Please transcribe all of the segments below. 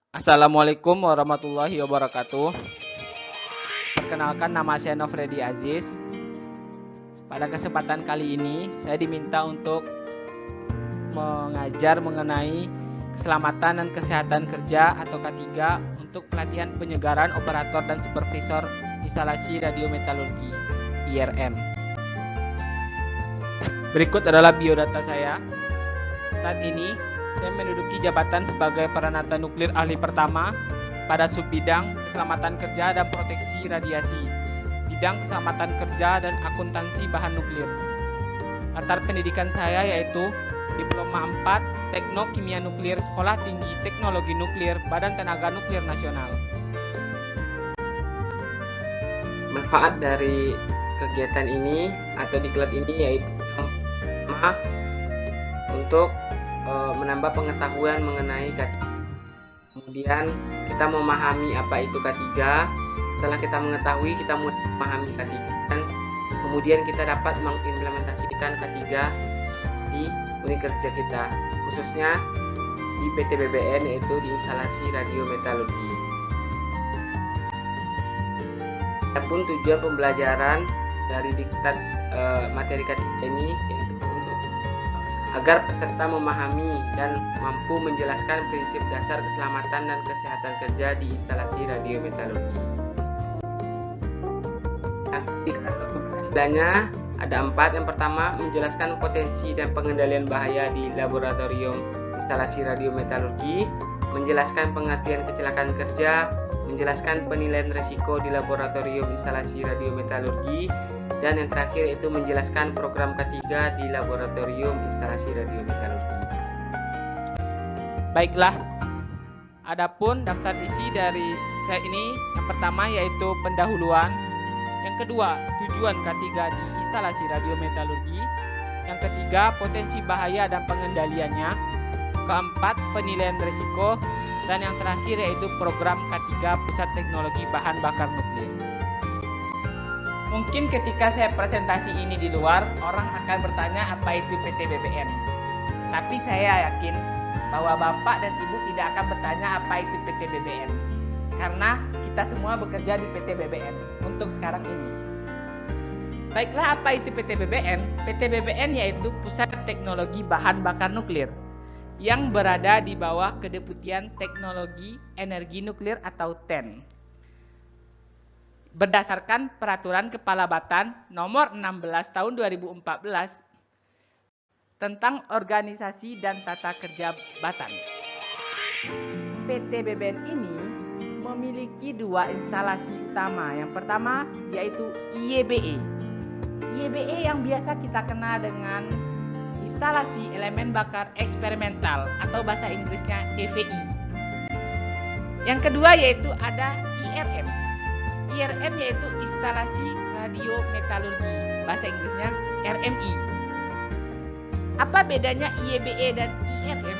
Assalamualaikum warahmatullahi wabarakatuh. Perkenalkan, nama saya Nofredi Aziz. Pada kesempatan kali ini saya diminta untuk mengajar mengenai keselamatan dan kesehatan kerja atau K3 untuk pelatihan penyegaran operator dan supervisor instalasi radiometalurgi IRM. Berikut adalah biodata saya. Saat ini saya menduduki jabatan sebagai peranata nuklir ahli pertama pada subbidang keselamatan kerja dan proteksi radiasi, bidang keselamatan kerja dan akuntansi bahan nuklir. Latar pendidikan saya yaitu Diploma 4 Tekno Kimia Nuklir Sekolah Tinggi Teknologi Nuklir Badan Tenaga Nuklir Nasional. Manfaat dari kegiatan ini atau diklat ini yaitu untuk menambah pengetahuan mengenai K3. Kemudian kita memahami apa itu K3. Setelah kita mengetahui, kita memahami K3 dan kemudian kita dapat mengimplementasikan K3 di unit kerja kita, khususnya di PT BBN, yaitu di instalasi radiometalurgi. Adapun tujuan pembelajaran dari diktat materi K3 ini yaitu agar peserta memahami dan mampu menjelaskan prinsip dasar keselamatan dan kesehatan kerja di instalasi radiometalurgi. Hasilnya ada 4. Yang pertama, menjelaskan potensi dan pengendalian bahaya di laboratorium instalasi radiometalurgi, menjelaskan pengertian kecelakaan kerja, menjelaskan penilaian risiko di laboratorium instalasi radiometalurgi, dan yang terakhir itu menjelaskan program K3 di laboratorium instalasi radiometalurgi. Baiklah, adapun daftar isi dari saya ini, yang pertama yaitu pendahuluan, yang kedua tujuan K3 di instalasi radiometalurgi, yang ketiga potensi bahaya dan pengendaliannya, keempat penilaian risiko, dan yang terakhir yaitu program K3 Pusat Teknologi Bahan Bakar Nuklir. Mungkin ketika saya presentasi ini di luar, orang akan bertanya apa itu PT BBN. Tapi saya yakin bahwa Bapak dan Ibu tidak akan bertanya apa itu PT BBN. Karena kita semua bekerja di PT BBN untuk sekarang ini. Baiklah, apa itu PT BBN? PT BBN yaitu Pusat Teknologi Bahan Bakar Nuklir yang berada di bawah Kedeputian Teknologi Energi Nuklir atau TEN. Berdasarkan Peraturan Kepala Batan Nomor 16 Tahun 2014 tentang Organisasi dan Tata Kerja Batan. PT BBN ini memiliki 2 instalasi utama. Yang pertama yaitu IEBE. IEBE yang biasa kita kenal dengan instalasi elemen bakar eksperimental atau bahasa Inggrisnya EVI. Yang kedua yaitu ada IRM. IRM yaitu instalasi radiometalurgi, bahasa Inggrisnya RMI. Apa bedanya IEBE dan IRM?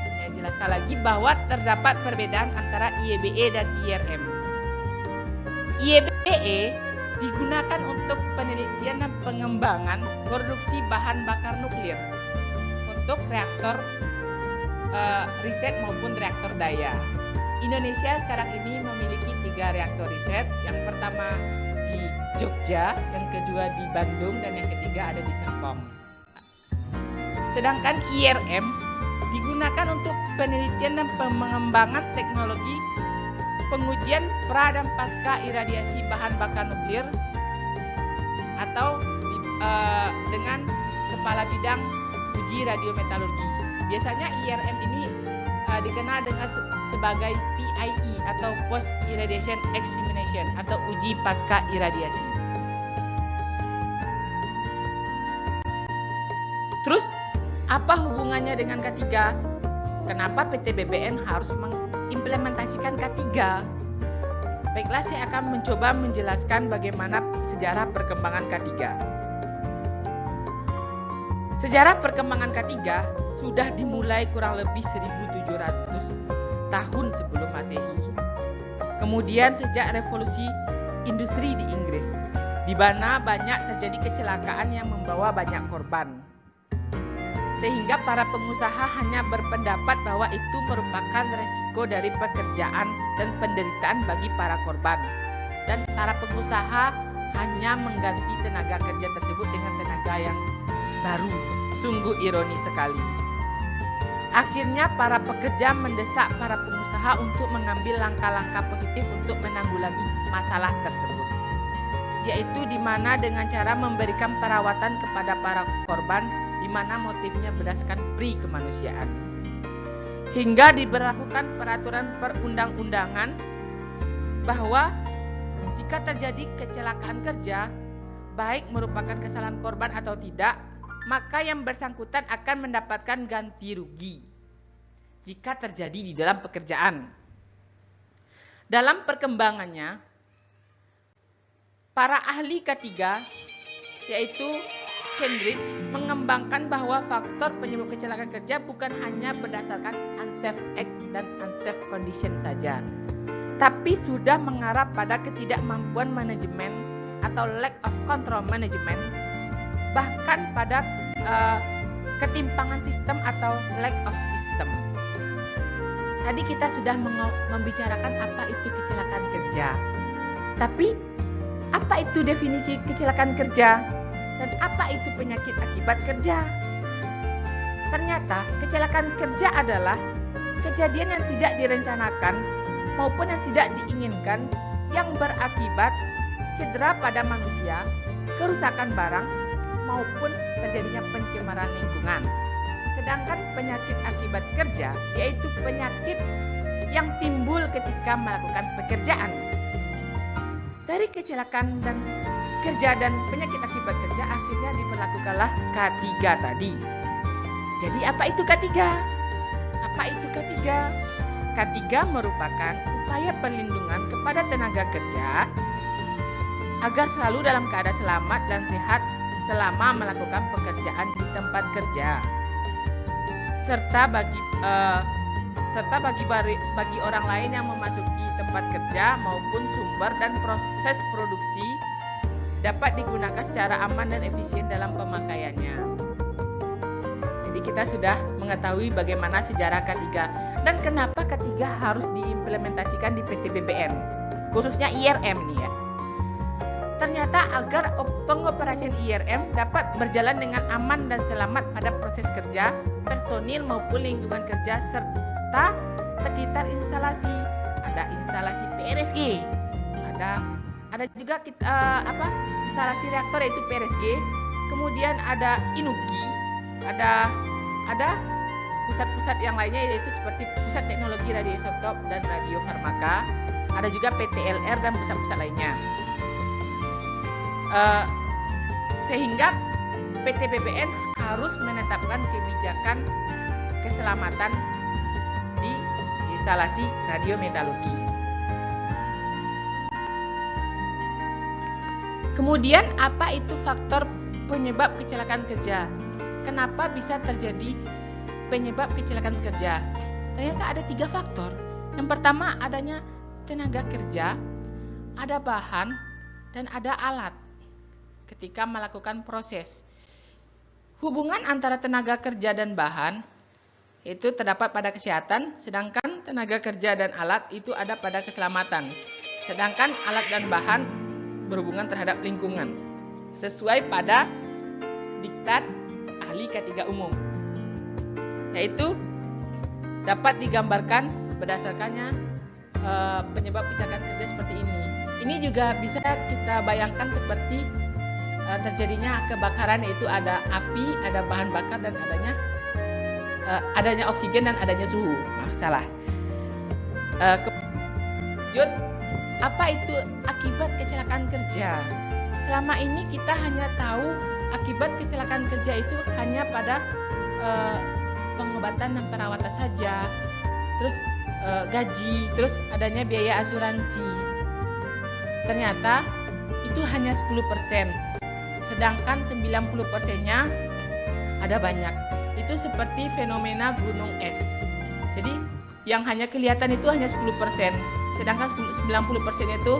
Saya jelaskan lagi bahwa terdapat perbedaan antara IEBE dan IRM. IEBE digunakan untuk penelitian dan pengembangan produksi bahan bakar nuklir untuk reaktor riset maupun reaktor daya. Indonesia sekarang ini memiliki 3 reaktor riset. Yang pertama di Jogja, yang kedua di Bandung, dan yang ketiga ada di Serpong. Sedangkan IRM digunakan untuk penelitian dan pengembangan teknologi pengujian pra dan pasca iradiasi bahan bakar nuklir atau dengan kepala bidang uji radiometalurgi. Biasanya IRM ini dikenal dengan sebagai PIE atau Post Irradiation Examination atau uji pasca iradiasi. Terus apa hubungannya dengan K3? Kenapa PT BBN harus mengimplementasikan K3? Baiklah, saya akan mencoba menjelaskan bagaimana sejarah perkembangan K3. Sejarah perkembangan K3 sudah dimulai kurang lebih 1700 tahun sebelum Masehi. Kemudian sejak revolusi industri di Inggris, di mana banyak terjadi kecelakaan yang membawa banyak korban. Sehingga para pengusaha hanya berpendapat bahwa itu merupakan resiko resiko dari pekerjaan dan penderitaan bagi para korban. Dan para pengusaha hanya mengganti tenaga kerja tersebut dengan tenaga yang baru. Sungguh ironis sekali. Akhirnya para pekerja mendesak para pengusaha untuk mengambil langkah-langkah positif untuk menanggulangi masalah tersebut, yaitu di mana dengan cara memberikan perawatan kepada para korban, di mana motifnya berdasarkan pri kemanusiaan. Hingga diberlakukan peraturan perundang-undangan bahwa jika terjadi kecelakaan kerja, baik merupakan kesalahan korban atau tidak, maka yang bersangkutan akan mendapatkan ganti rugi jika terjadi di dalam pekerjaan. Dalam perkembangannya, para ahli ketiga, yaitu Hendricks, mengembangkan bahwa faktor penyebab kecelakaan kerja bukan hanya berdasarkan unsafe act dan unsafe condition saja, tapi sudah mengarah pada ketidakmampuan manajemen atau lack of control management, bahkan pada ketimpangan sistem atau lack of system. Tadi kita sudah membicarakan apa itu kecelakaan kerja. Tapi apa itu definisi kecelakaan kerja? Dan apa itu penyakit akibat kerja? Ternyata kecelakaan kerja adalah kejadian yang tidak direncanakan maupun yang tidak diinginkan yang berakibat cedera pada manusia, kerusakan barang, maupun terjadinya pencemaran lingkungan. Sedangkan penyakit akibat kerja yaitu penyakit yang timbul ketika melakukan pekerjaan. Dari kecelakaan dan kerja dan penyakit akibat kerja akhirnya diberlakukanlah K3 tadi. Jadi apa itu K3? Apa itu K3? K3 merupakan upaya perlindungan kepada tenaga kerja agar selalu dalam keadaan selamat dan sehat selama melakukan pekerjaan di tempat kerja, serta bagi orang lain yang memasuki tempat kerja maupun sumber dan proses produksi dapat digunakan secara aman dan efisien dalam pemakaiannya. Jadi kita sudah mengetahui bagaimana sejarah K3 dan kenapa K3 harus diimplementasikan di PT BBM, khususnya IRM nih ya. Ternyata agar pengoperasian IRM dapat berjalan dengan aman dan selamat pada proses kerja, personil maupun lingkungan kerja serta sekitar instalasi. Ada instalasi PRSG, ada juga instalasi reaktor yaitu PRSG, kemudian ada INUGI, ada pusat-pusat yang lainnya yaitu seperti Pusat Teknologi Radioisotop dan Radiofarmaka, ada juga PTLR dan pusat-pusat lainnya. Sehingga PT BBN harus menetapkan kebijakan keselamatan di instalasi radiometalurgi. Kemudian apa itu faktor penyebab kecelakaan kerja? Kenapa bisa terjadi penyebab kecelakaan kerja? Ternyata ada 3 faktor. Yang pertama adanya tenaga kerja, ada bahan, dan ada alat ketika melakukan proses. Hubungan antara tenaga kerja dan bahan itu terdapat pada kesehatan, sedangkan tenaga kerja dan alat itu ada pada keselamatan. Sedangkan alat dan bahan berhubungan terhadap lingkungan, sesuai pada diktat ahli K3 umum. Yaitu dapat digambarkan berdasarkannya penyebab kecelakaan kerja seperti ini. Ini juga bisa kita bayangkan seperti terjadinya kebakaran, yaitu ada api, ada bahan bakar dan adanya oksigen dan adanya suhu. Maaf salah. Lanjut, apa itu akibat kecelakaan kerja? Selama ini kita hanya tahu akibat kecelakaan kerja itu hanya pada pengobatan dan perawatan saja, terus gaji, terus adanya biaya asuransi. Ternyata itu hanya 10%, sedangkan 90%-nya ada banyak. Itu seperti fenomena gunung es. Jadi yang hanya kelihatan itu hanya 10%, sedangkan 90% itu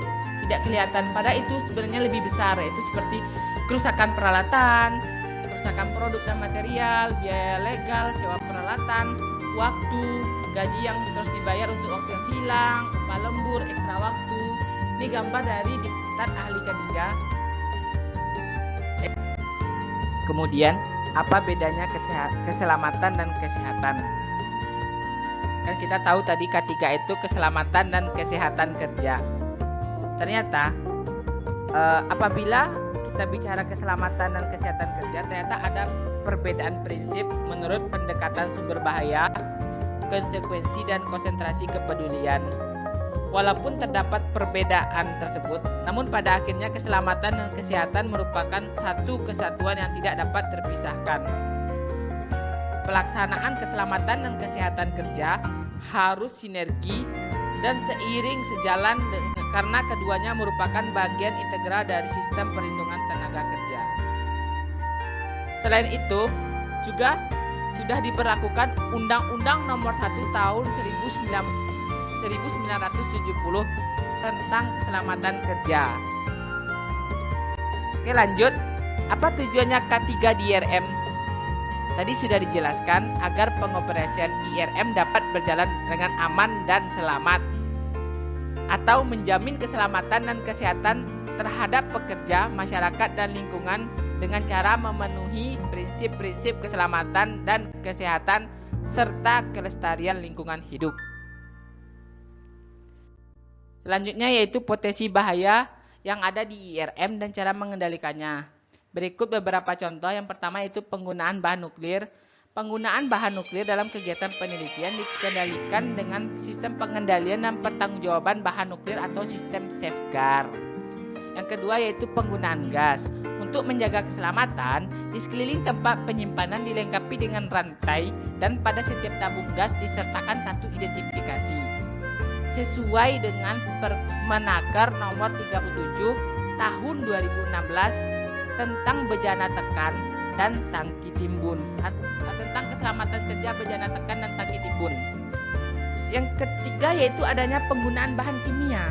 tidak kelihatan. Padahal itu sebenarnya lebih besar, yaitu seperti kerusakan peralatan, kerusakan produk dan material, biaya legal, sewa peralatan, waktu, gaji yang terus dibayar untuk waktu yang hilang, upah lembur, ekstra waktu. Ini gambar dari diktat ahli K3. Kemudian, apa bedanya keselamatan dan kesehatan? Kan kita tahu tadi K3 itu keselamatan dan kesehatan kerja. Ternyata apabila kita bicara keselamatan dan kesehatan kerja, ternyata ada perbedaan prinsip menurut pendekatan sumber bahaya, konsekuensi, dan konsentrasi kepedulian. Walaupun terdapat perbedaan tersebut, namun pada akhirnya keselamatan dan kesehatan merupakan satu kesatuan yang tidak dapat terpisahkan. Pelaksanaan keselamatan dan kesehatan kerja harus sinergi dan seiring sejalan karena keduanya merupakan bagian integral dari sistem perlindungan tenaga kerja. Selain itu, juga sudah diberlakukan Undang-Undang Nomor 1 Tahun 1970 tentang keselamatan kerja. Oke, lanjut. Apa tujuannya K3 di IRM? Tadi sudah dijelaskan agar pengoperasian IRM dapat berjalan dengan aman dan selamat, atau menjamin keselamatan dan kesehatan terhadap pekerja, masyarakat, dan lingkungan dengan cara memenuhi prinsip-prinsip keselamatan dan kesehatan serta kelestarian lingkungan hidup. Selanjutnya yaitu potensi bahaya yang ada di IRM dan cara mengendalikannya. Berikut beberapa contoh. Yang pertama yaitu penggunaan bahan nuklir. Penggunaan bahan nuklir dalam kegiatan penelitian dikendalikan dengan sistem pengendalian dan pertanggungjawaban bahan nuklir atau sistem safeguard. Yang kedua yaitu penggunaan gas. Untuk menjaga keselamatan, di sekeliling tempat penyimpanan dilengkapi dengan rantai dan pada setiap tabung gas disertakan kartu identifikasi. Sesuai dengan Permenaker Nomor 37 Tahun 2016 tentang bejana tekan dan tangki timbun, tentang keselamatan kerja, bejana tekan, dan tangki timbun. Yang ketiga yaitu adanya penggunaan bahan kimia.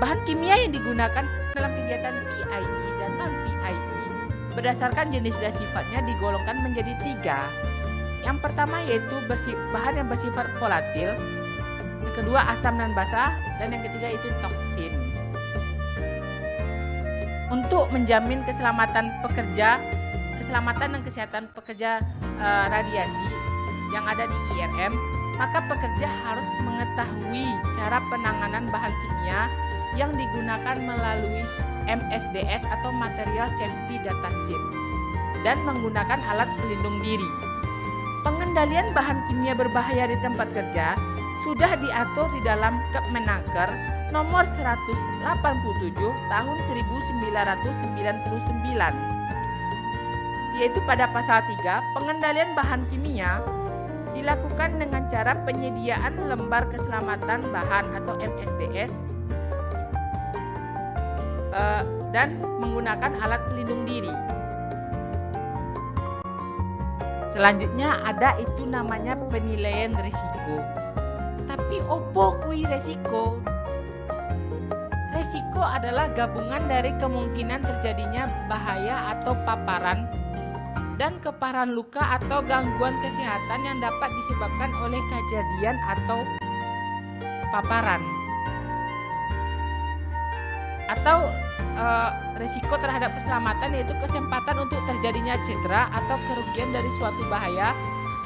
Bahan kimia yang digunakan dalam kegiatan PIE dan non-PIE berdasarkan jenis dan sifatnya digolongkan menjadi 3. Yang pertama yaitu bahan yang bersifat volatil, yang kedua asam dan basah, dan yang ketiga itu toksin. Untuk menjamin keselamatan pekerja, keselamatan dan kesehatan pekerja radiasi yang ada di IRM, maka pekerja harus mengetahui cara penanganan bahan kimia yang digunakan melalui MSDS atau Material Safety Data Sheet dan menggunakan alat pelindung diri. Pengendalian bahan kimia berbahaya di tempat kerja sudah diatur di dalam Permenaker Nomor 187 Tahun 1999, yaitu pada pasal 3, pengendalian bahan kimia dilakukan dengan cara penyediaan lembar keselamatan bahan atau MSDS dan menggunakan alat pelindung diri. Selanjutnya ada itu namanya penilaian risiko. Tapi opo kui resiko? Resiko adalah gabungan dari kemungkinan terjadinya bahaya atau paparan dan keparahan luka atau gangguan kesehatan yang dapat disebabkan oleh kejadian atau paparan. Atau risiko terhadap keselamatan yaitu kesempatan untuk terjadinya cedera atau kerugian dari suatu bahaya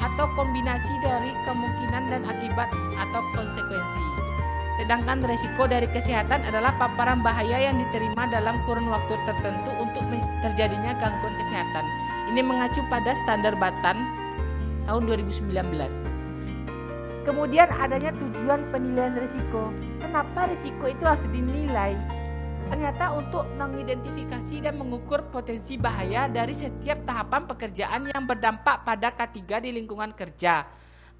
atau kombinasi dari kemungkinan dan akibat atau konsekuensi. Sedangkan risiko dari kesehatan adalah paparan bahaya yang diterima dalam kurun waktu tertentu untuk terjadinya gangguan kesehatan. Ini mengacu pada standar Batan tahun 2019. Kemudian adanya tujuan penilaian risiko. Kenapa risiko itu harus dinilai? Ternyata untuk mengidentifikasi dan mengukur potensi bahaya dari setiap tahapan pekerjaan yang berdampak pada K3 di lingkungan kerja,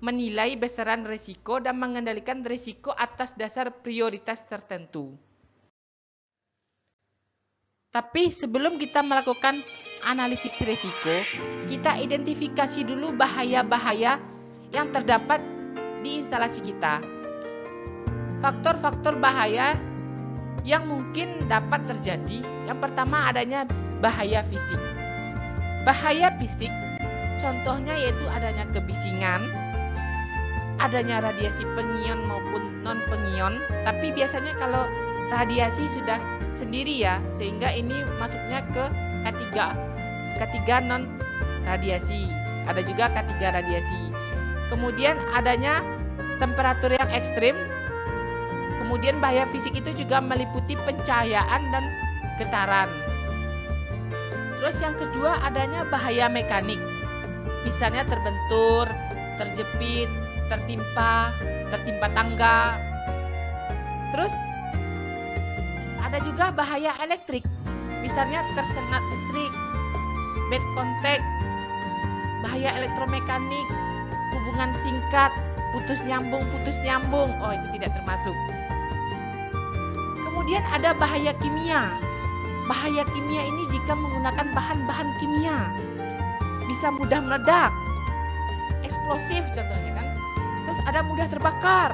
menilai besaran risiko dan mengendalikan risiko atas dasar prioritas tertentu. Tapi sebelum kita melakukan analisis risiko, kita identifikasi dulu bahaya-bahaya yang terdapat di instalasi kita. Faktor-faktor bahaya yang mungkin dapat terjadi, yang pertama adanya bahaya fisik. Bahaya fisik contohnya yaitu adanya kebisingan, adanya radiasi pengion maupun non pengion, tapi biasanya kalau radiasi sudah sendiri ya, sehingga ini masuknya ke K3 non radiasi. Ada juga K3 radiasi. Kemudian adanya temperatur yang ekstrim. Kemudian bahaya fisik itu juga meliputi pencahayaan dan getaran. Terus yang kedua adanya bahaya mekanik. Misalnya terbentur, terjepit, tertimpa tangga. Terus ada juga bahaya elektrik. Misalnya tersengat listrik, bad contact, bahaya elektromekanik, hubungan singkat, putus nyambung. Oh, itu tidak termasuk. Kemudian ada bahaya kimia. Bahaya kimia ini jika menggunakan bahan-bahan kimia bisa mudah meledak, eksplosif contohnya kan. Terus ada mudah terbakar,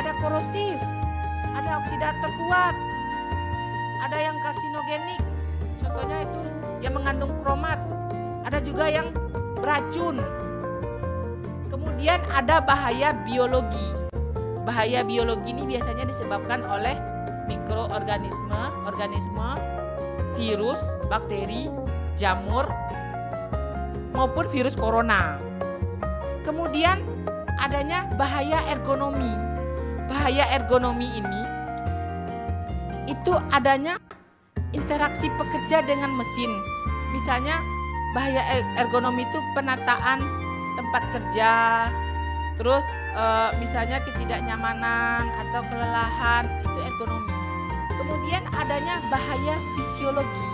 ada korosif, ada oksidator kuat, ada yang karsinogenik, contohnya itu yang mengandung kromat, ada juga yang beracun. Kemudian ada bahaya biologi. Bahaya biologi ini biasanya disebabkan oleh mikroorganisme, virus, bakteri, jamur, maupun virus corona. Kemudian adanya bahaya ergonomi. Bahaya ergonomi ini itu adanya interaksi pekerja dengan mesin. Misalnya bahaya ergonomi itu penataan tempat kerja, terus misalnya ketidaknyamanan atau kelelahan, itu ergonomi. Kemudian adanya bahaya fisiologi,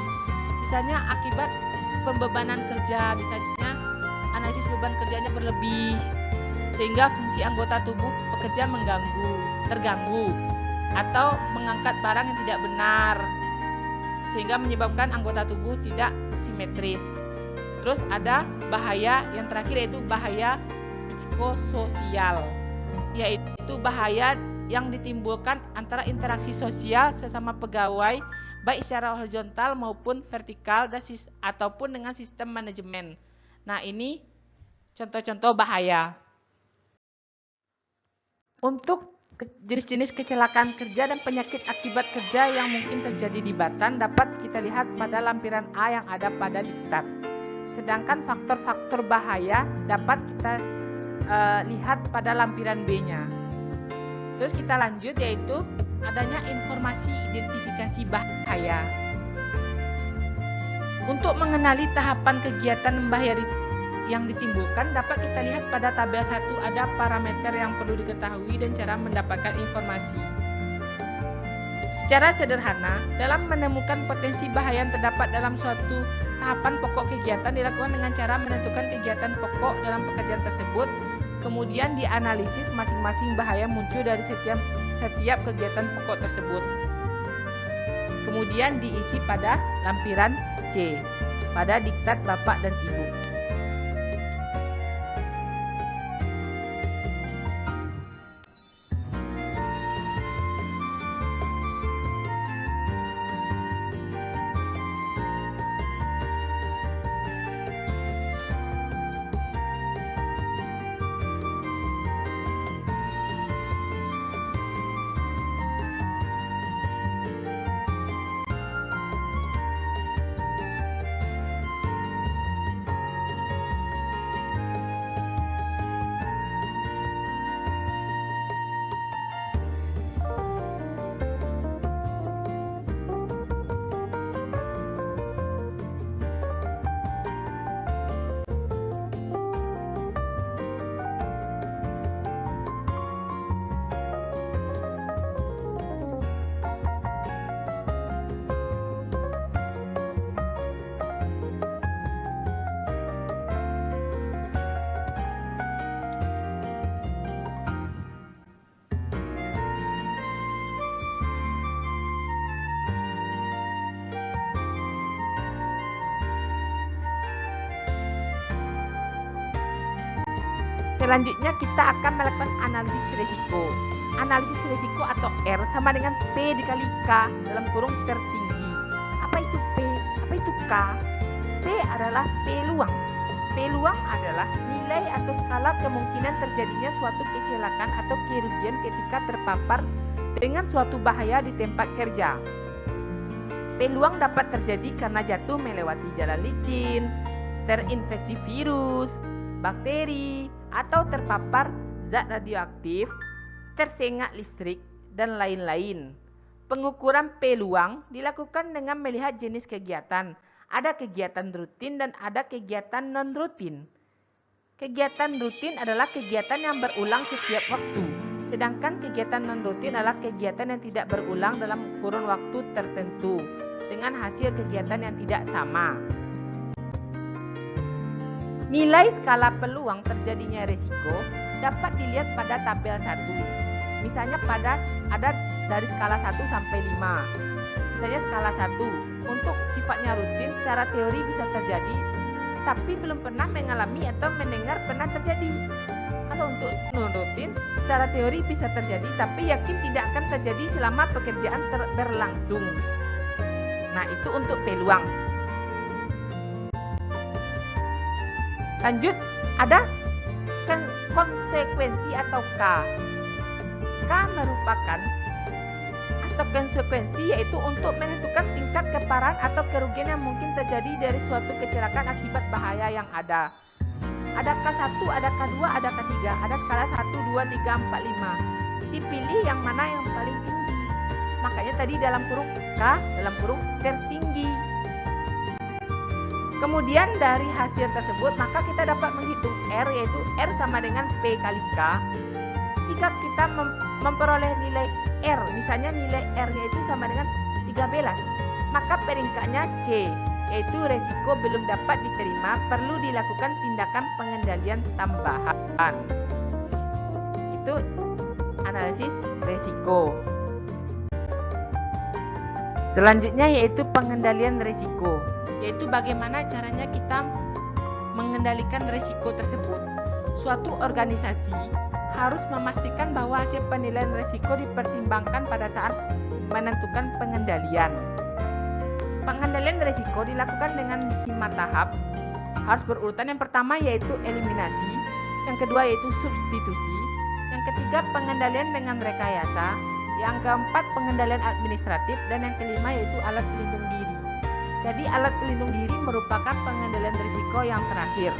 misalnya akibat pembebanan kerja, misalnya analisis beban kerjanya berlebih sehingga fungsi anggota tubuh pekerja terganggu, atau mengangkat barang yang tidak benar sehingga menyebabkan anggota tubuh tidak simetris. Terus ada bahaya yang terakhir yaitu bahaya psikososial, yaitu bahaya yang ditimbulkan antara interaksi sosial sesama pegawai baik secara horizontal maupun vertikal ataupun dengan sistem manajemen. Nah, ini contoh-contoh bahaya. Untuk jenis-jenis kecelakaan kerja dan penyakit akibat kerja yang mungkin terjadi di Batan dapat kita lihat pada lampiran A yang ada pada diktat. Sedangkan faktor-faktor bahaya dapat kita lihat pada lampiran B-nya. Terus kita lanjut, yaitu adanya informasi identifikasi bahaya. Untuk mengenali tahapan kegiatan membahayakan yang ditimbulkan dapat kita lihat pada tabel 1, ada parameter yang perlu diketahui dan cara mendapatkan informasi. Secara sederhana, dalam menemukan potensi bahaya yang terdapat dalam suatu tahapan pokok kegiatan dilakukan dengan cara menentukan kegiatan pokok dalam pekerjaan tersebut, kemudian dianalisis masing-masing bahaya muncul dari setiap kegiatan pokok tersebut. Kemudian diisi pada lampiran C, pada diktat Bapak dan Ibu. Selanjutnya kita akan melakukan analisis risiko. Analisis risiko atau R sama dengan P dikali K dalam kurung tertinggi. Apa itu P? Apa itu K? P adalah peluang. Peluang adalah nilai atau skala kemungkinan terjadinya suatu kecelakaan atau kerugian ketika terpapar dengan suatu bahaya di tempat kerja. Peluang dapat terjadi karena jatuh melewati jalan licin, terinfeksi virus, bakteri, atau terpapar zat radioaktif, tersengat listrik, dan lain-lain. Pengukuran peluang dilakukan dengan melihat jenis kegiatan. Ada kegiatan rutin dan ada kegiatan non-rutin. Kegiatan rutin adalah kegiatan yang berulang setiap waktu. Sedangkan kegiatan non-rutin adalah kegiatan yang tidak berulang dalam kurun waktu tertentu dengan hasil kegiatan yang tidak sama. Nilai skala peluang terjadinya risiko dapat dilihat pada tabel 1. Misalnya ada dari skala 1 sampai 5. Misalnya skala 1, untuk sifatnya rutin secara teori bisa terjadi, tapi belum pernah mengalami atau mendengar pernah terjadi. Kalau untuk non-rutin, secara teori bisa terjadi, tapi yakin tidak akan terjadi selama pekerjaan berlangsung. Nah, itu untuk peluang. Lanjut, ada konsekuensi atau K. K merupakan atau konsekuensi, yaitu untuk menentukan tingkat keparahan atau kerugian yang mungkin terjadi dari suatu kecelakaan akibat bahaya yang ada. Ada K1, ada K2, ada K3, ada skala 1, 2, 3, 4, 5. Dipilih yang mana yang paling tinggi. Makanya tadi dalam kurung K, dalam kurung tertinggi. Kemudian dari hasil tersebut, maka kita dapat menghitung R, yaitu R sama dengan P kali K. Jika kita memperoleh nilai R, misalnya nilai R-nya itu sama dengan 13, maka peringkatnya C, yaitu resiko belum dapat diterima, perlu dilakukan tindakan pengendalian tambahan. Itu analisis resiko. Selanjutnya yaitu pengendalian resiko, yaitu bagaimana caranya kita mengendalikan resiko tersebut. Suatu organisasi harus memastikan bahwa hasil penilaian risiko dipertimbangkan pada saat menentukan pengendalian. Pengendalian risiko dilakukan dengan 5 tahap. Harus berurutan. Yang pertama yaitu eliminasi, yang kedua yaitu substitusi, yang ketiga pengendalian dengan rekayasa, yang keempat pengendalian administratif, dan yang kelima yaitu alat pelindung diri. Jadi alat pelindung diri merupakan pengendalian risiko yang terakhir.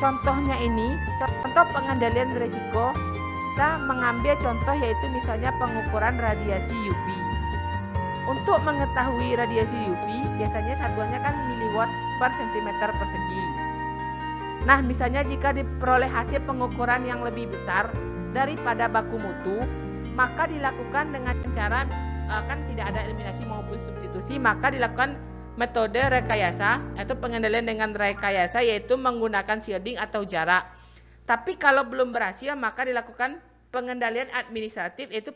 Contohnya ini, contoh pengendalian risiko, kita mengambil contoh yaitu misalnya pengukuran radiasi UV. Untuk mengetahui radiasi UV, biasanya satuannya kan miliwatt per centimeter persegi. Nah, misalnya jika diperoleh hasil pengukuran yang lebih besar daripada baku mutu, maka dilakukan dengan cara, kan tidak ada eliminasi maupun substitusi, maka dilakukan metode rekayasa atau pengendalian dengan rekayasa, yaitu menggunakan shielding atau jarak. Tapi kalau belum berhasil, maka dilakukan pengendalian administratif, yaitu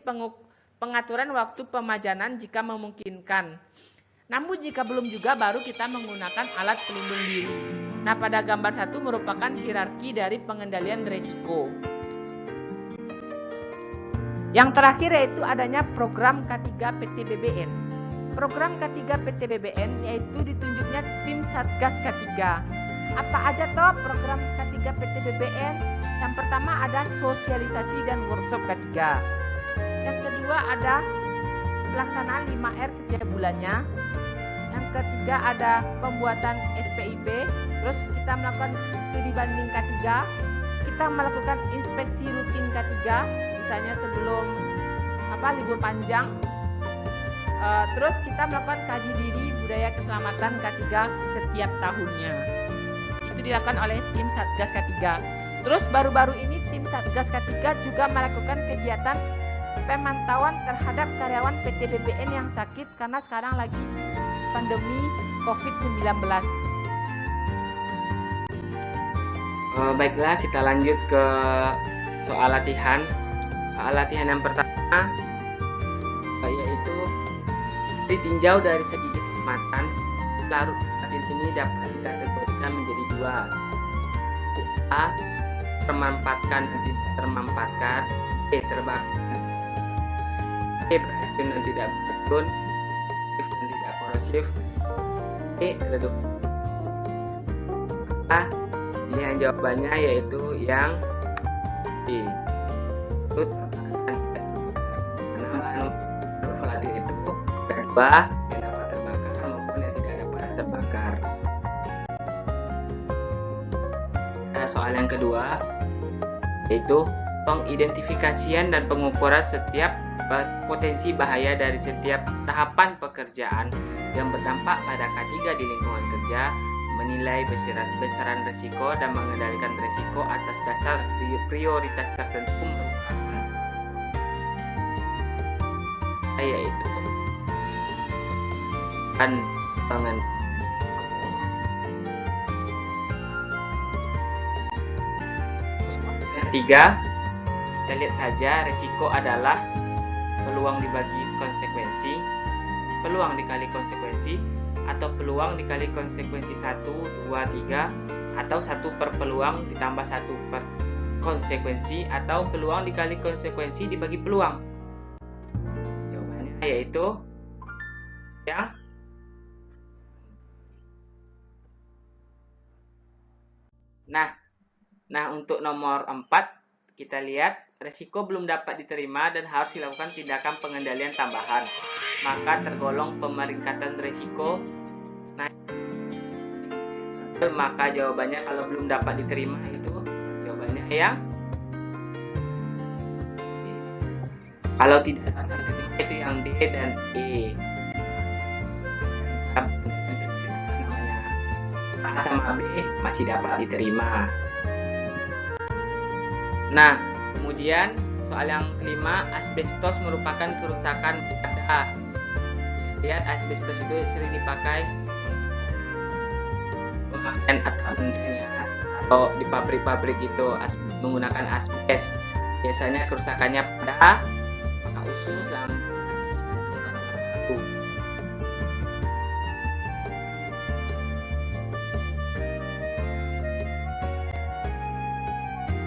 pengaturan waktu pemajanan jika memungkinkan. Namun jika belum juga, baru kita menggunakan alat pelindung diri. Nah, pada gambar 1 merupakan hierarki dari pengendalian risiko. Yang terakhir yaitu adanya program K3 PTBBN. Program K3 PTBBN yaitu ditunjuknya tim Satgas K3. Apa aja toh program K3 PTBBN? Yang pertama ada sosialisasi dan workshop K3. Yang kedua ada pelaksanaan 5R setiap bulannya. Yang ketiga ada pembuatan SPIP. Terus kita melakukan studi banding K3. Kita melakukan inspeksi rutin K3, misalnya sebelum libur panjang. Terus kita melakukan kaji diri budaya keselamatan K3 setiap tahunnya. Itu dilakukan oleh tim Satgas K3. Terus baru-baru ini tim Satgas K3 juga melakukan kegiatan pemantauan terhadap karyawan PTBBN yang sakit karena sekarang lagi pandemi COVID-19. Baiklah, kita lanjut ke soal latihan. Soal latihan yang pertama yaitu ditinjau dari segi keselamatan. Larut latihan ini dapat dikategorikan menjadi 2. A. Termampatkan dan tidak termampatkan. B. Terbakar. B. Beracun dan tidak beracun. Korosif dan tidak korosif. D. Reduksi. Pilihan jawabannya yaitu yang D. Itu karena bahan volatil itu ada dua, yang dapat terbakar maupun yang tidak dapat terbakar. Nah, soal yang kedua yaitu pengidentifikasian dan pengukuran setiap potensi bahaya dari setiap tahapan pekerjaan yang berdampak pada K3 di lingkungan kerja, menilai besaran risiko dan mengendalikan risiko atas dasar prioritas tertentu merupakan yaitu pengen. Ketiga, kita lihat saja risiko adalah peluang dibagi konsekuensi, peluang dikali konsekuensi, atau peluang dikali konsekuensi 1, 2, 3, atau 1 per peluang ditambah 1 per konsekuensi, atau peluang dikali konsekuensi dibagi peluang. Jawabannya yaitu yang Nah, untuk nomor 4 kita lihat risiko belum dapat diterima dan harus dilakukan tindakan pengendalian tambahan. Maka tergolong pemeringkatan risiko. Nah, maka jawabannya kalau belum dapat diterima itu jawabannya yang D. Kalau tidak dapat diterima itu yang D dan E. A sama B masih dapat diterima. Nah, kemudian soal yang kelima, asbestos merupakan kerusakan pada. Lihat, asbestos itu sering dipakai pemakaian atap ya, atau di pabrik-pabrik itu menggunakan asbes. Biasanya kerusakannya pada usus, lambung, jantung.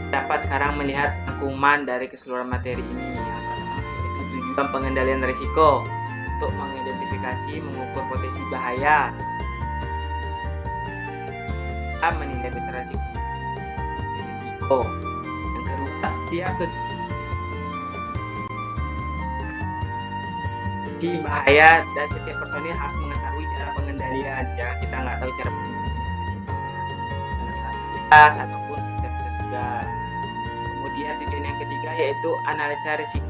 Dapat sekarang melihat rangkuman dari keseluruhan materi ini. Yang pertama itu tujuan pengendalian risiko untuk mengidentifikasi, mengukur potensi bahaya, menilai besaran risiko. Yang kedua, setiap potensi bahaya dan setiap personil harus mengetahui cara pengendalian. Ya, kita nggak tahu cara pengendalian ataupun sistem sertifikat. Kemudian tujuan yang ketiga yaitu analisa risiko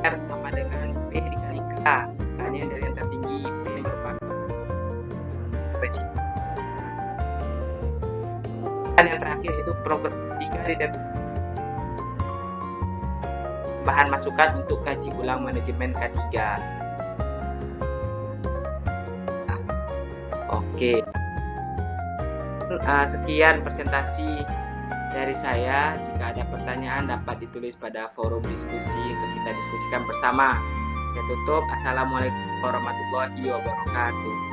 R sama dengan P dikali K. K-nya dari yang tertinggi, P merupakan risiko. Dan yang terakhir itu program 3 bahan masukan untuk kaji ulang manajemen K3. Nah, oke. Sekian presentasi dari saya. Jika ada pertanyaan dapat ditulis pada forum diskusi untuk kita diskusikan bersama. Saya tutup. Assalamualaikum warahmatullahi wabarakatuh.